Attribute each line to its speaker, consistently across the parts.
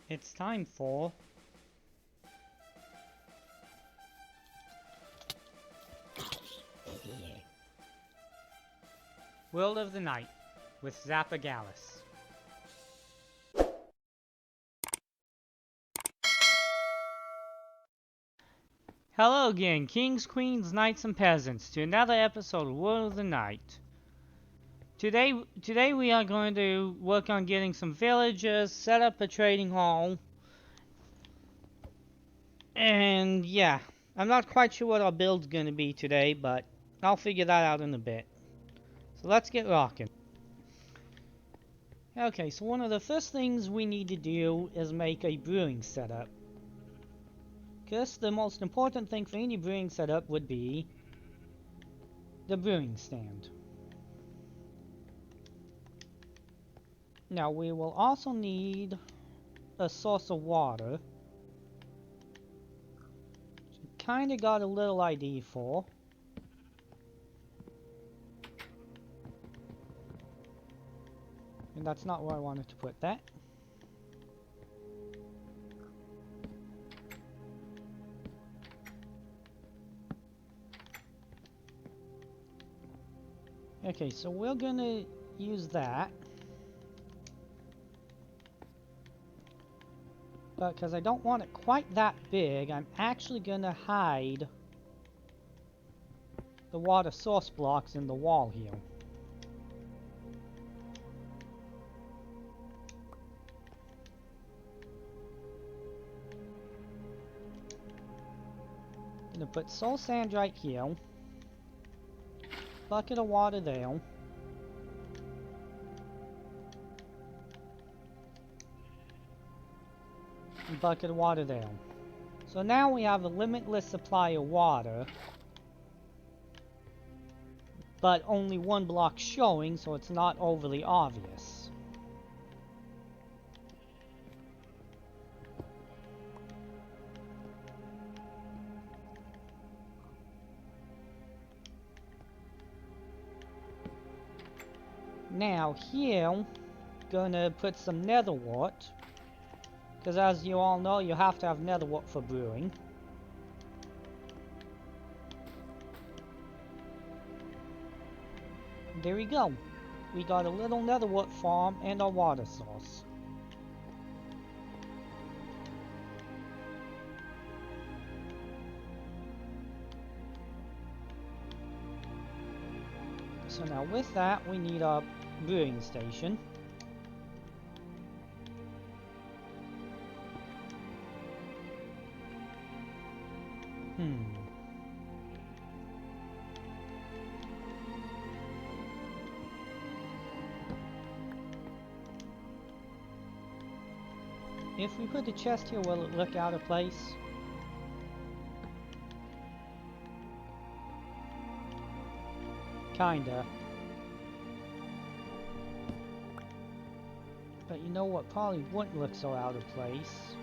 Speaker 1: It's time for World of the Night with Zapagalis. Hello again, kings, queens, knights, and peasants, to another episode of World of the Night. Today we are going to work on getting some villagers, set up a trading hall, and yeah, I'm not quite sure what our build's going to be today, but I'll figure that out in a bit. So let's get rocking. Okay, so one of the first things we need to do is make a brewing setup. Because the most important thing for any brewing setup would be the brewing stand. Now we will also need a source of water. Kinda got a little idea for. And that's not where I wanted to put that. Okay, so we're gonna use that. But because I don't want it quite that big, I'm actually gonna hide the water source blocks in the wall here. Gonna put soul sand right here. Bucket of water there. And bucket of water there. So now we have a limitless supply of water. But only one block showing, so it's not overly obvious. Now here, gonna put some nether wart, because as you all know, you have to have nether wart for brewing. There we go. We got a little nether wart farm and our water source. So now with that, we need a brewing station. If we put the chest here, will it look out of place? Kinda. But you know what probably wouldn't look so out of place?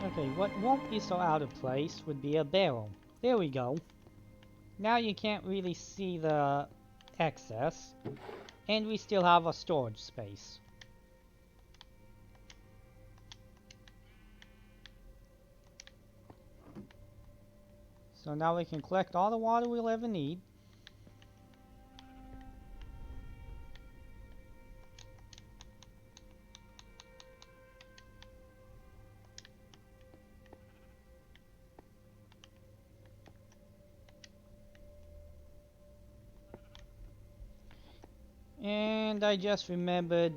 Speaker 1: Okay, what won't be so out of place would be a barrel. There we go. Now you can't really see the excess. And we still have a storage space. So now we can collect all the water we'll ever need. And I just remembered,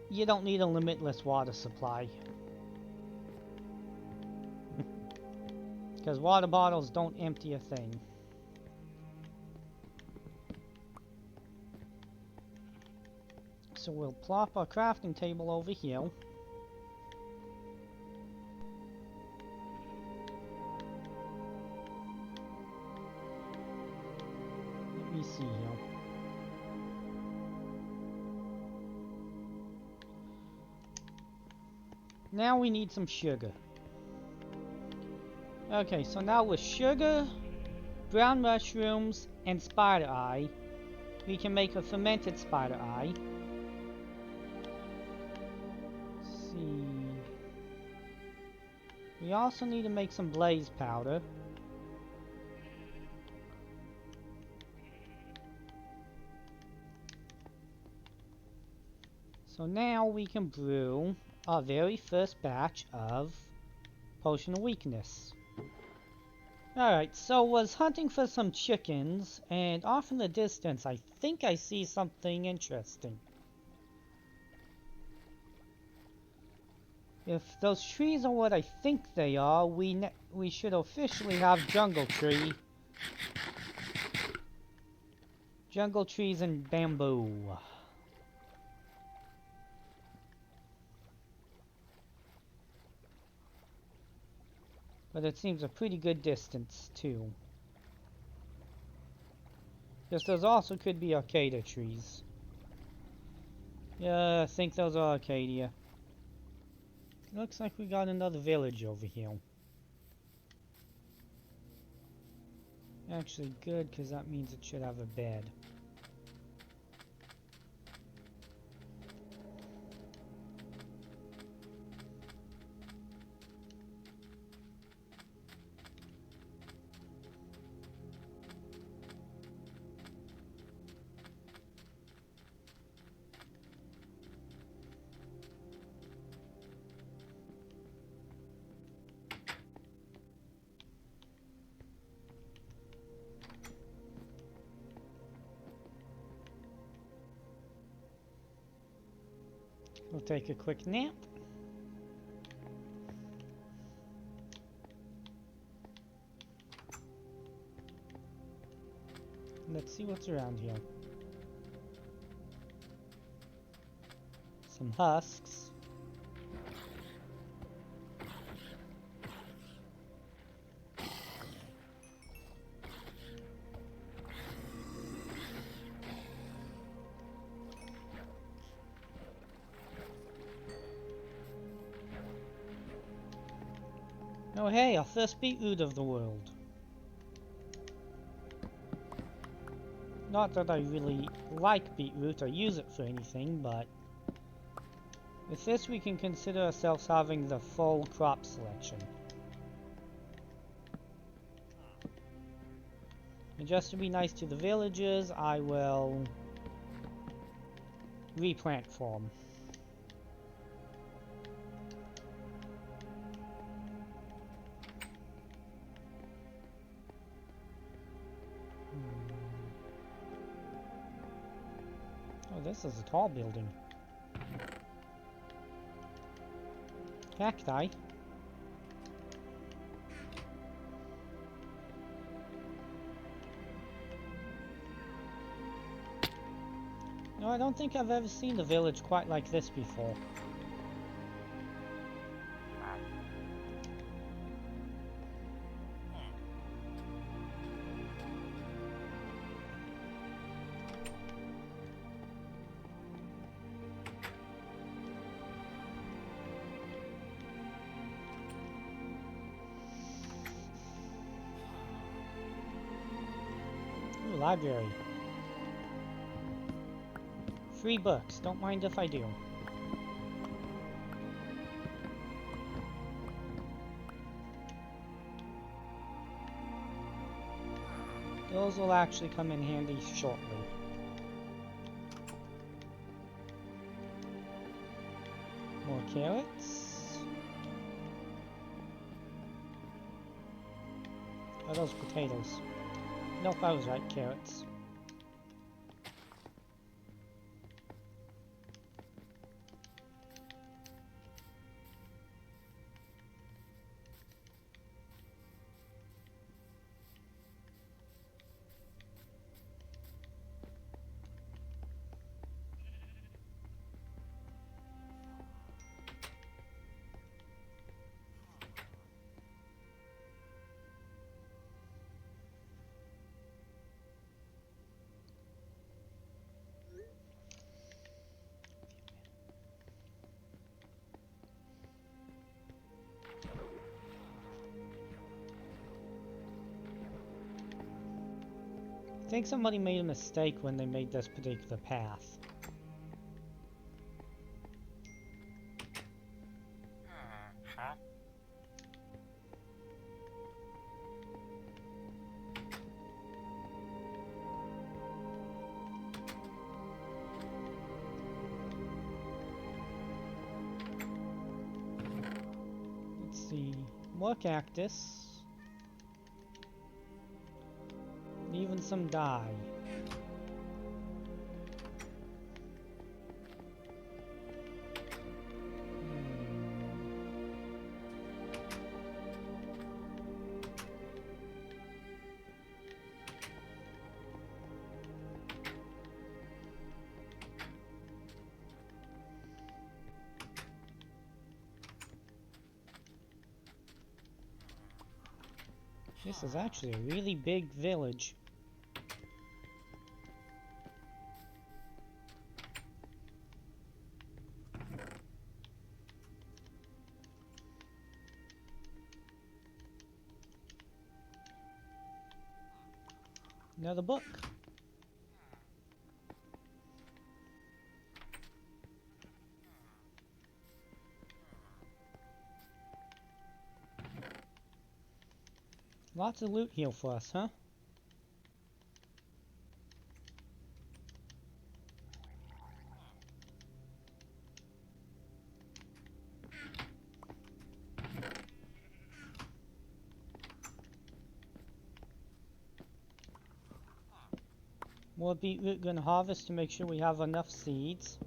Speaker 1: you don't need a limitless water supply. Because water bottles don't empty a thing. So we'll plop our crafting table over here. Let me see here. Now we need some sugar. Okay, so now with sugar, brown mushrooms, and spider eye, we can make a fermented spider eye. Let's see. We also need to make some blaze powder. So now we can brew our very first batch of Potion of Weakness. Alright, so was hunting for some chickens, and off in the distance I think I see something interesting. If those trees are what I think they are, we should officially have jungle trees and bamboo. But it seems a pretty good distance, too. Because those also could be Arcadia trees. Yeah, I think those are Arcadia. Looks like we got another village over here. Actually good, because that means it should have a bed. We'll take a quick nap. Let's see what's around here. Some husks. Oh hey, our first beetroot of the world. Not that I really like beetroot or use it for anything, but with this we can consider ourselves having the full crop selection. And just to be nice to the villagers, I will replant for them. Oh, this is a tall building. Cacti. No, I don't think I've ever seen the village quite like this before. Ooh, library. Free books, don't mind if I do. Those will actually come in handy shortly. More carrots. Are those potatoes? Nope, I was right, carrots. think somebody made a mistake when they made this particular path. Let's see. More cactus. And even some dye. This is actually a really big village. Another book. Lots of loot here for us, huh? More beetroot gonna harvest to make sure we have enough seeds.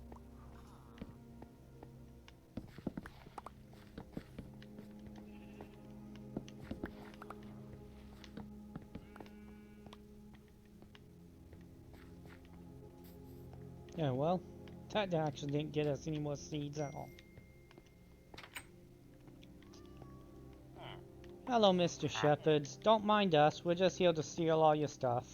Speaker 1: Yeah, well, that actually didn't get us any more seeds at all. Hello, Mr. Shepherds. Don't mind us, we're just here to steal all your stuff.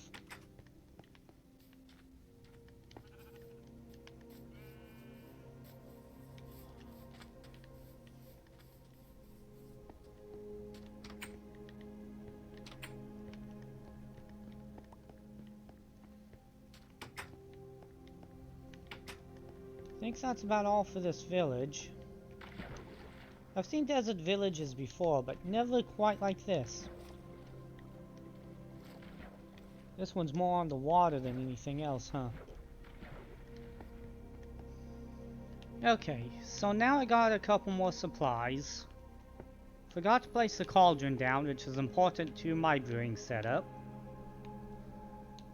Speaker 1: I think that's about all for this village. I've seen desert villages before, but never quite like this. This one's more on the water than anything else, huh? Okay, so now I got a couple more supplies. Forgot to place the cauldron down, which is important to my brewing setup.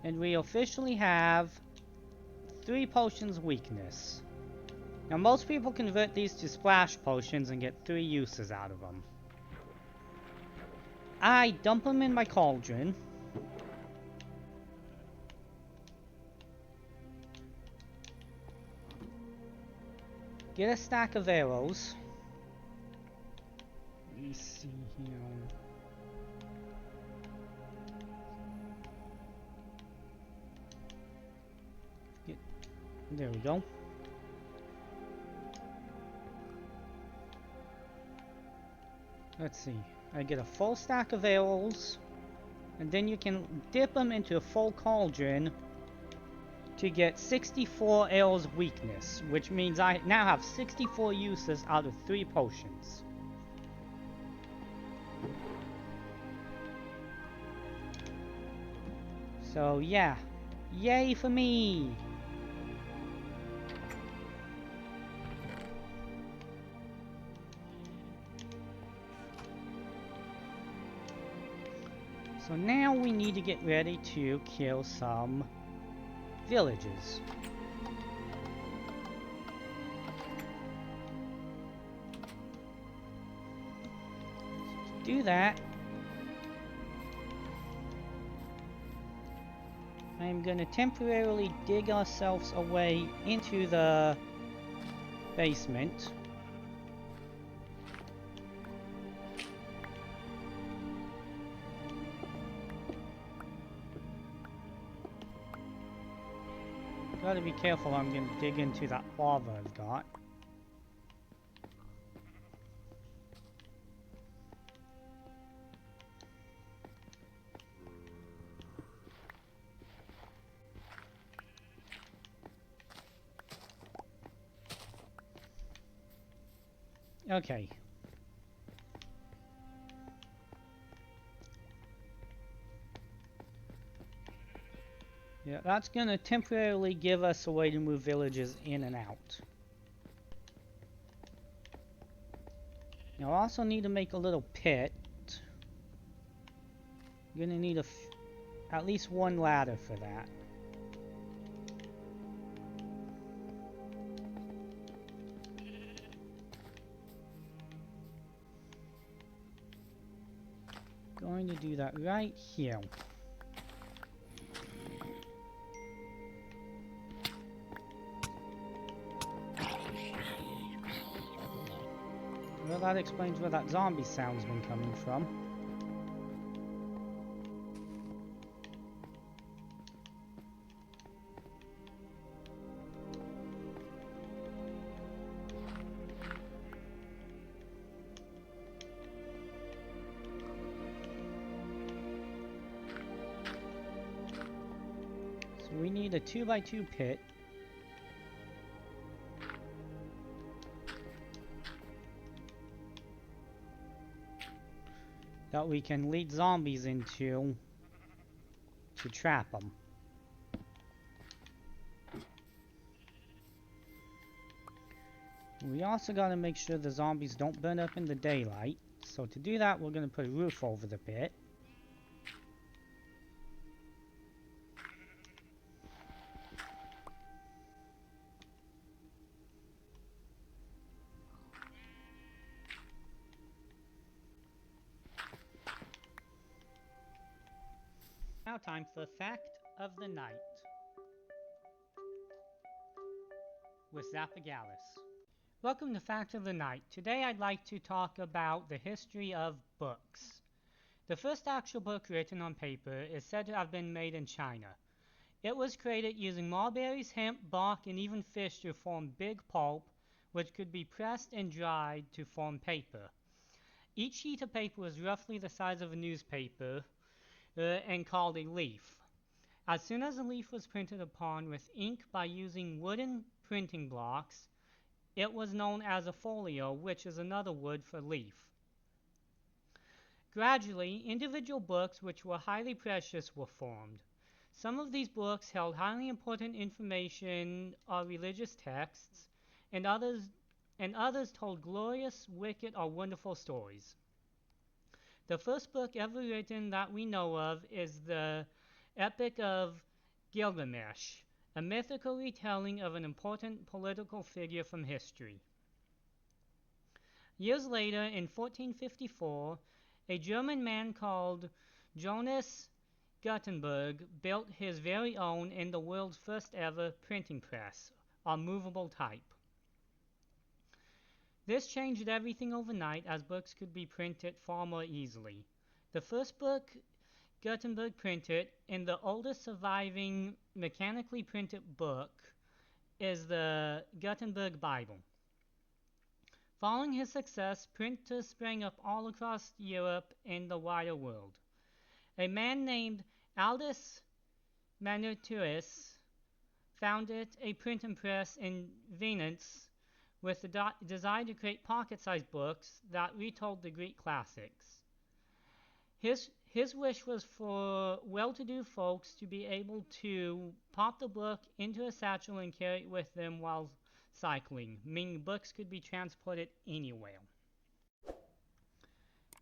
Speaker 1: And we officially have 3 potions weakness. Now most people convert these to splash potions and get 3 uses out of them. I dump them in my cauldron. Get a stack of arrows. Let me see here. There we go. Let's see. I get a full stack of arrows, and then you can dip them into a full cauldron to get 64 arrows of weakness, which means I now have 64 uses out of 3 potions. So yeah, yay for me! So now we need to get ready to kill some villages. To do that, I'm going to temporarily dig ourselves a way into the basement. Gotta be careful, I'm gonna dig into that lava I've got. Okay. Yeah, that's gonna temporarily give us a way to move villages in and out. Now I also need to make a little pit. I'm gonna need at least one ladder for that. Going to do that right here. Well, that explains where that zombie sound's been coming from. So we need a 2x2 pit. That we can lead zombies into to trap them. We also got to make sure the zombies don't burn up in the daylight. So to do that, we're going to put a roof over the pit. Now time for Fact of the Night with Zapagalis. Welcome to Fact of the Night. Today I'd like to talk about the history of books. The first actual book written on paper is said to have been made in China. It was created using mulberries, hemp, bark, and even fish to form big pulp, which could be pressed and dried to form paper. Each sheet of paper was roughly the size of a newspaper and called a leaf. As soon as a leaf was printed upon with ink by using wooden printing blocks, it was known as a folio, which is another word for leaf. Gradually, individual books which were highly precious were formed. Some of these books held highly important information or religious texts, and others told glorious, wicked, or wonderful stories. The first book ever written that we know of is the Epic of Gilgamesh, a mythical retelling of an important political figure from history. Years later, in 1454, a German man called Johannes Gutenberg built his very own and the world's first ever printing press, or movable type. This changed everything overnight, as books could be printed far more easily. The first book Gutenberg printed, and the oldest surviving mechanically printed book, is the Gutenberg Bible. Following his success, printers sprang up all across Europe and the wider world. A man named Aldus Manutius founded a printing press in Venice with the desire to create pocket-sized books that retold the Greek classics. His wish was for well-to-do folks to be able to pop the book into a satchel and carry it with them while cycling, meaning books could be transported anywhere.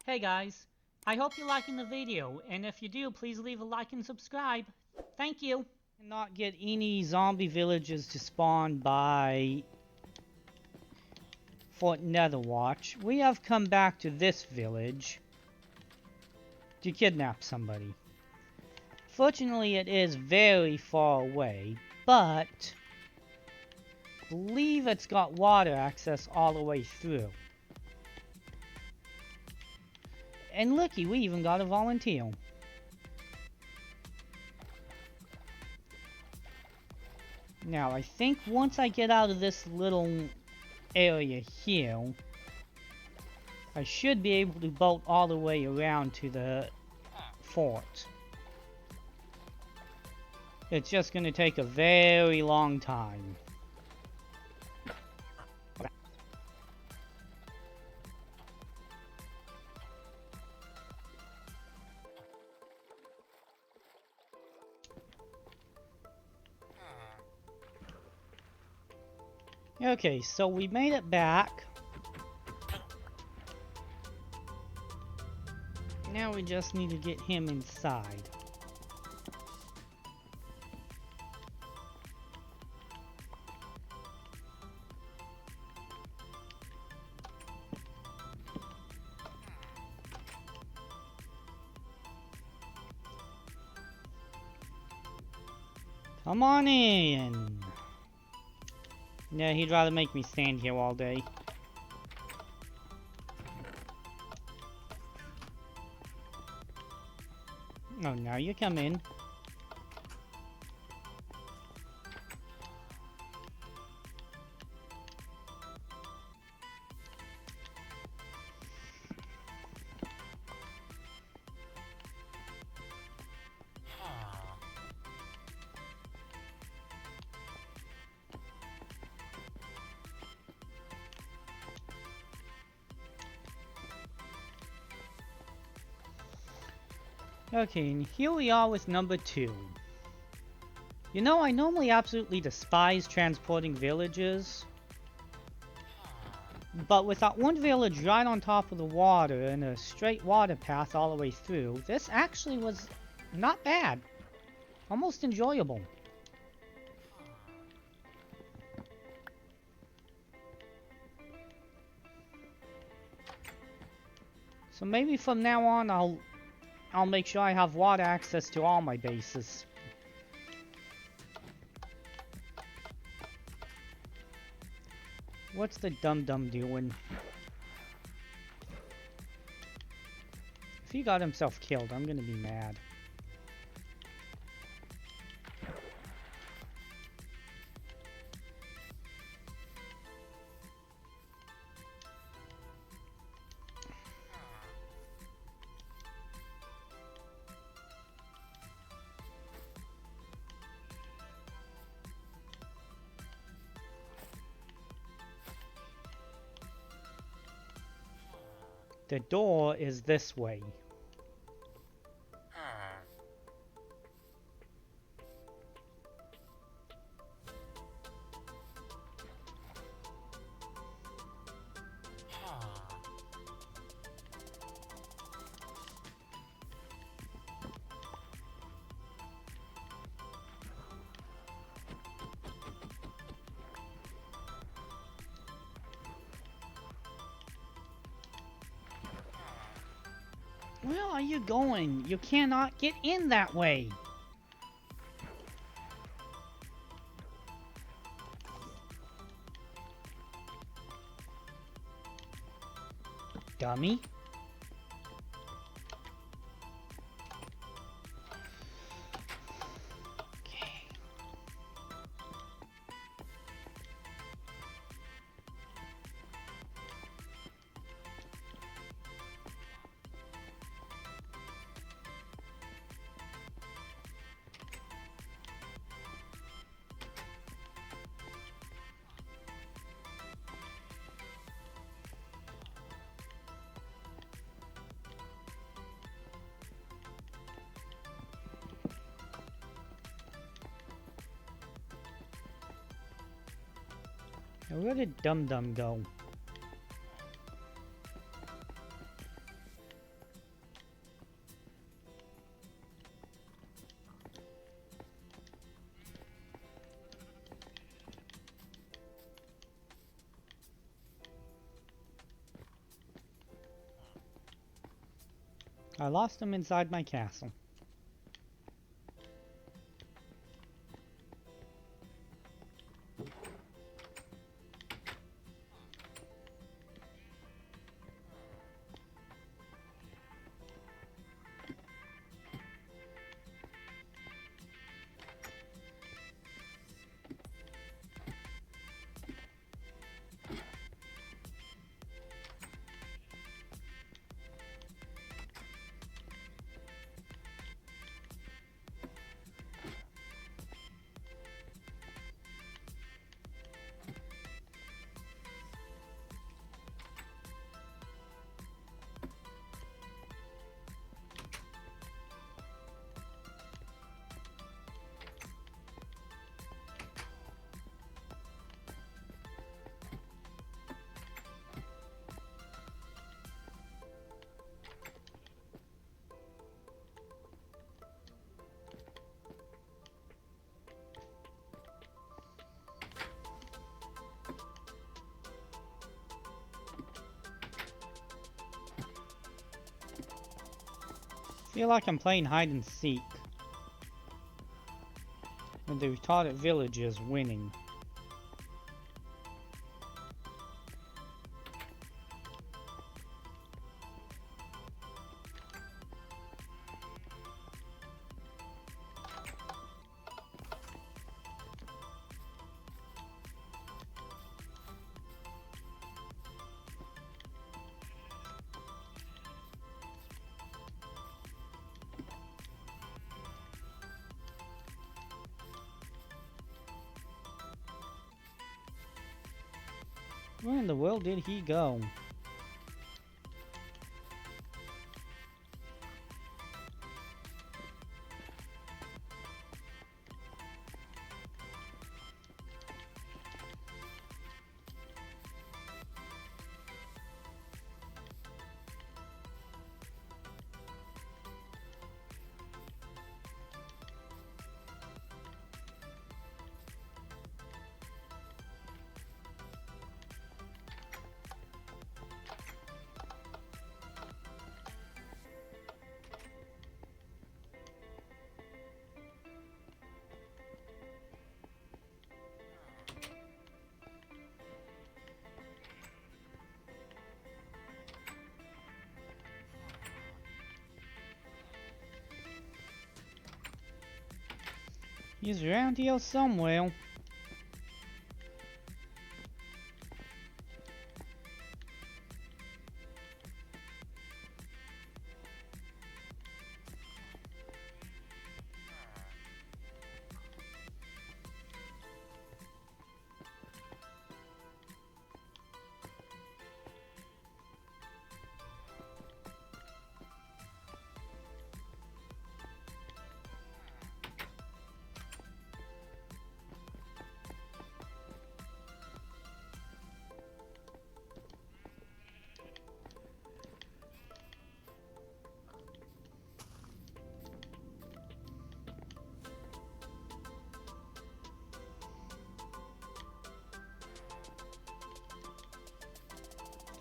Speaker 1: Hey guys, I hope you're liking the video, and if you do, please leave a like and subscribe. Thank you! Not get any zombie villages to spawn by Fort Netherwatch. We have come back to this village to kidnap somebody. Fortunately, it is very far away, but I believe it's got water access all the way through. And looky, we even got a volunteer. Now, I think once I get out of this little area here, I should be able to bolt all the way around to the fort. It's just going to take a very long time. Okay, so we made it back. Now we just need to get him inside. Come on in. Yeah, he'd rather make me stand here all day. Oh, now you come in. Okay, and here we are with number 2. You know, I normally absolutely despise transporting villages. But with that one village right on top of the water and a straight water path all the way through, this actually was not bad. Almost enjoyable. So maybe from now on I'll make sure I have water access to all my bases. What's the Dum Dum doing? If he got himself killed, I'm gonna be mad. The door is this way. Where are you going? You cannot get in that way. Dummy. Okay. Now where did Dum Dum go? I lost him inside my castle. Feel like I'm playing hide and seek. With the retarded villagers winning. Where in the world did he go? He's around here somewhere.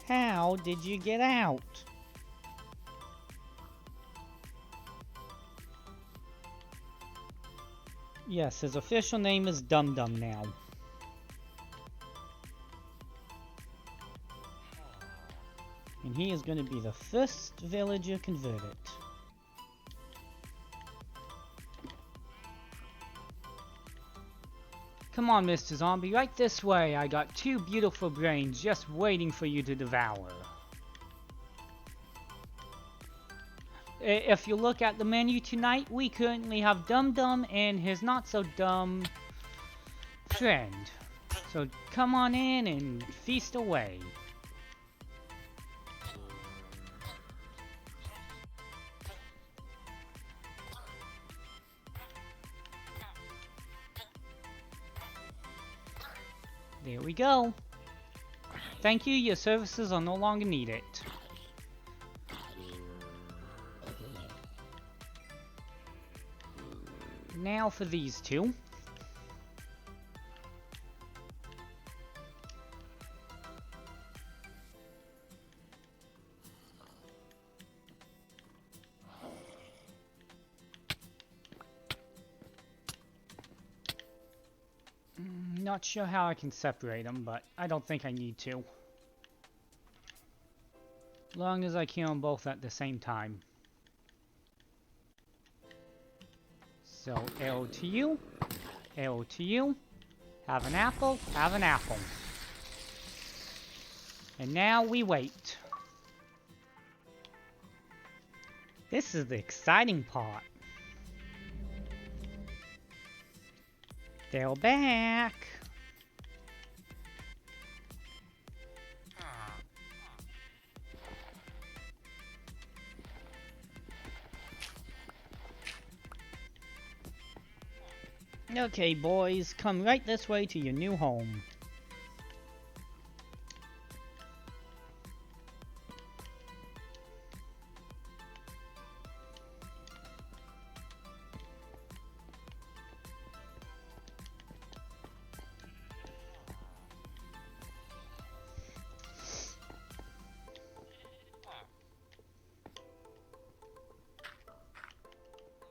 Speaker 1: How did you get out? Yes, his official name is Dum Dum now. And he is going to be the first villager converted. Come on, Mr. Zombie, right this way. I got 2 beautiful brains just waiting for you to devour. If you look at the menu tonight, we currently have Dum Dum and his not-so-dumb friend. So come on in and feast away. There we go. Thank you, your services are no longer needed. Now for these 2. Not sure how I can separate them, but I don't think I need to. Long as I kill them both at the same time. So L to you, L to you. Have an apple, have an apple. And now we wait. This is the exciting part. They're back. Okay, boys, come right this way to your new home.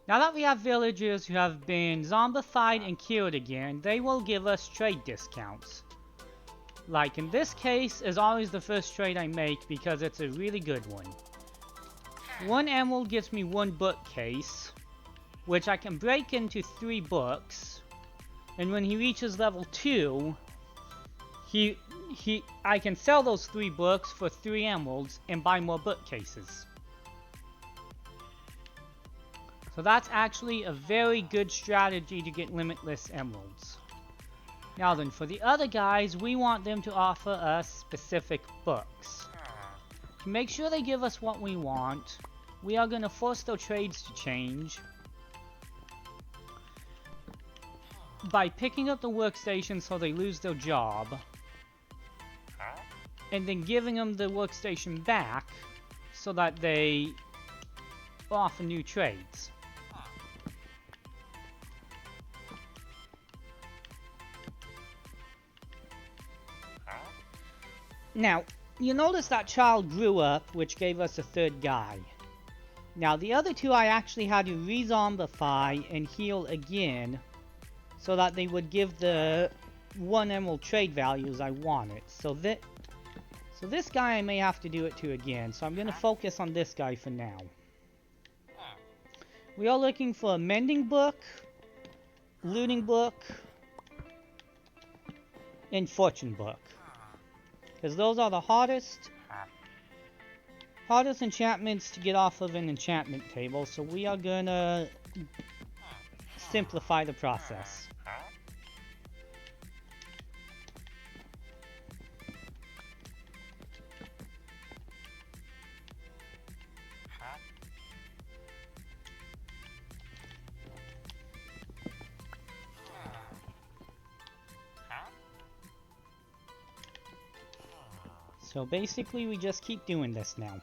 Speaker 1: Now that we have villagers who have been zombified and killed again, they will give us trade discounts. Like in this case is always the first trade I make because it's a really good one. 1 emerald gives me 1 bookcase, which I can break into 3 books, and when he reaches level 2, I can sell those 3 books for 3 emeralds and buy more bookcases. So that's actually a very good strategy to get limitless emeralds. Now then, for the other guys, we want them to offer us specific books. To make sure they give us what we want, we are going to force their trades to change by picking up the workstation so they lose their job, and then giving them the workstation back so that they offer new trades. Now, you notice that child grew up, which gave us a 3rd guy. Now, the other 2 I actually had to re-zombify and heal again so that they would give the 1 emerald trade values I wanted. So this guy I may have to do it to again, so I'm going to focus on this guy for now. We are looking for a mending book, looting book, and fortune book. Because those are the hardest enchantments to get off of an enchantment table, so we are gonna simplify the process. So basically we just keep doing this now.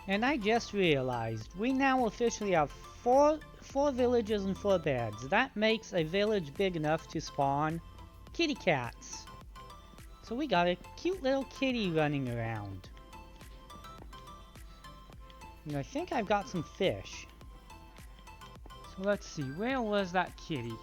Speaker 1: And I just realized, we now officially have four villages and 4 beds. That makes a village big enough to spawn kitty cats. So we got a cute little kitty running around. And I think I've got some fish. So let's see, where was that kitty?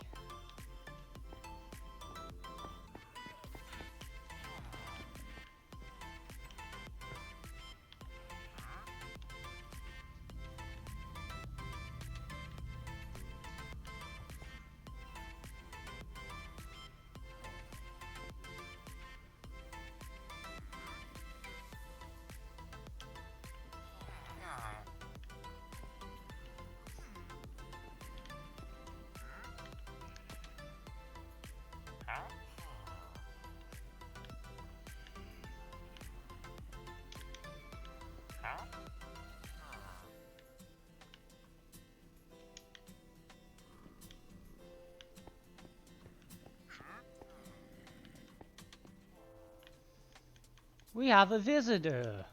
Speaker 1: We have a visitor.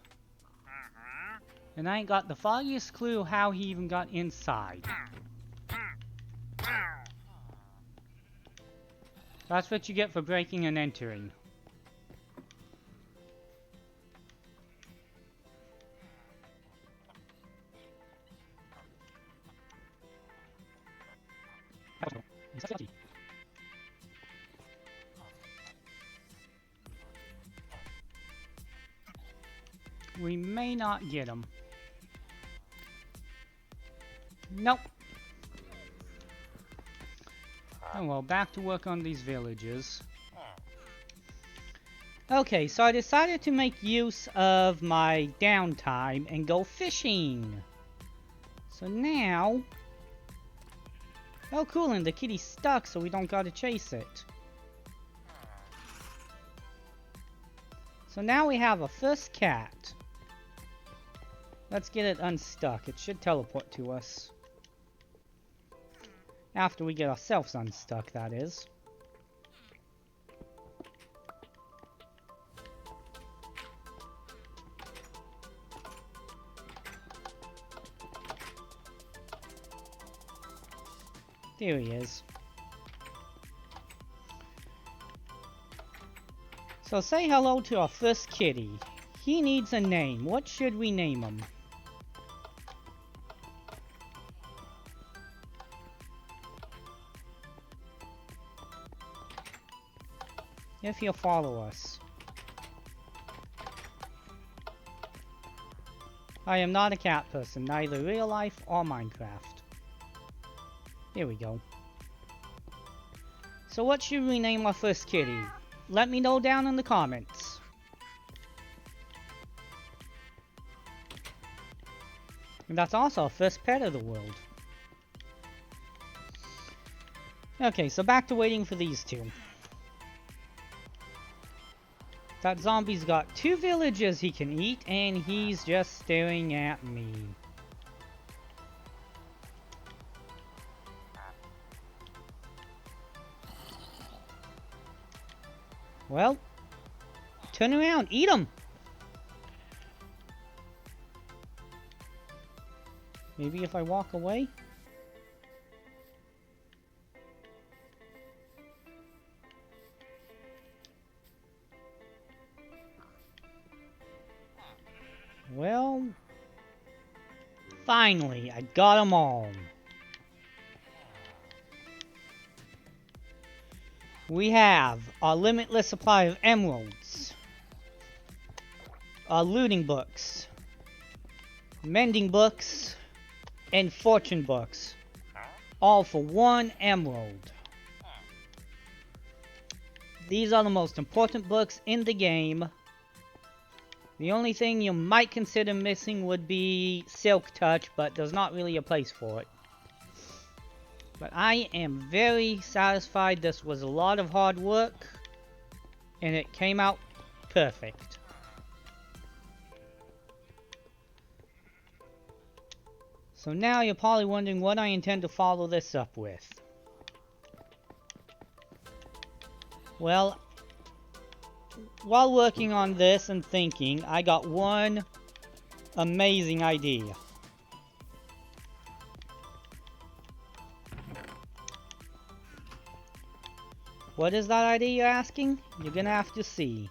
Speaker 1: And I ain't got the foggiest clue how he even got inside. That's what you get for breaking and entering. We may not get him. Nope. Oh well, back to work on these villages. Okay, so I decided to make use of my downtime and go fishing. So now... Oh cool, and the kitty's stuck so we don't gotta chase it. So now we have a first cat. Let's get it unstuck. It should teleport to us. After we get ourselves unstuck, that is. There he is. So say hello to our first kitty. He needs a name. What should we name him? If he'll follow us. I am not a cat person, neither real life or Minecraft. Here we go. So what should we name our first kitty? Let me know down in the comments. And that's also our first pet of the world. Okay, so back to waiting for these two. That zombie's got 2 villages he can eat, and he's just staring at me. Well, turn around, eat him! Maybe if I walk away? Well, finally, I got them all. We have a limitless supply of emeralds, looting books, mending books, and fortune books, all for 1 emerald. These are the most important books in the game. The only thing you might consider missing would be Silk Touch, but there's not really a place for it. But I am very satisfied. This was a lot of hard work, and it came out perfect. So now you're probably wondering what I intend to follow this up with. Well, while working on this and thinking, I got one amazing idea. What is that idea, you're asking? You're gonna have to see.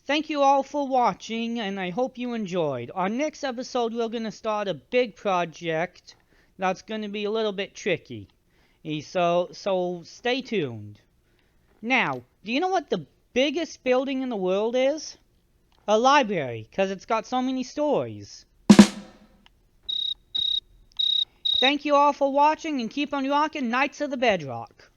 Speaker 1: Thank you all for watching, and I hope you enjoyed. Our next episode, we're gonna start a big project that's gonna be a little bit tricky. So stay tuned. Now, do you know what the biggest building in the world is? A library, because it's got so many stories. Thank you all for watching, and keep on rocking Knights of the Bedrock.